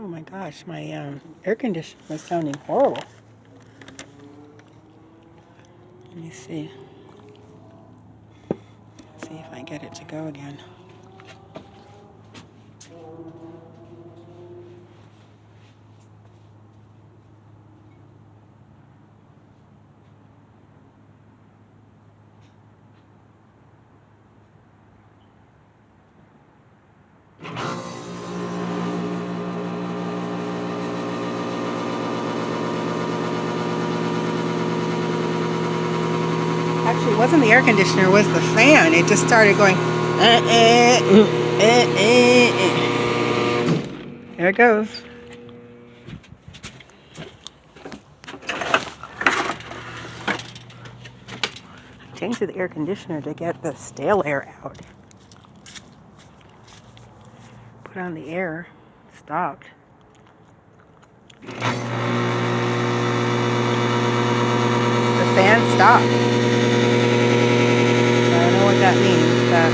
Oh my gosh, my air conditioner was sounding horrible. Let me see. See if I get it to go again. Actually, it wasn't the air conditioner, it was the fan. It just started going. There it goes. Changed to the air conditioner to get the stale air out. Put on the air. Stopped. The fan stopped. I don't know what that means. That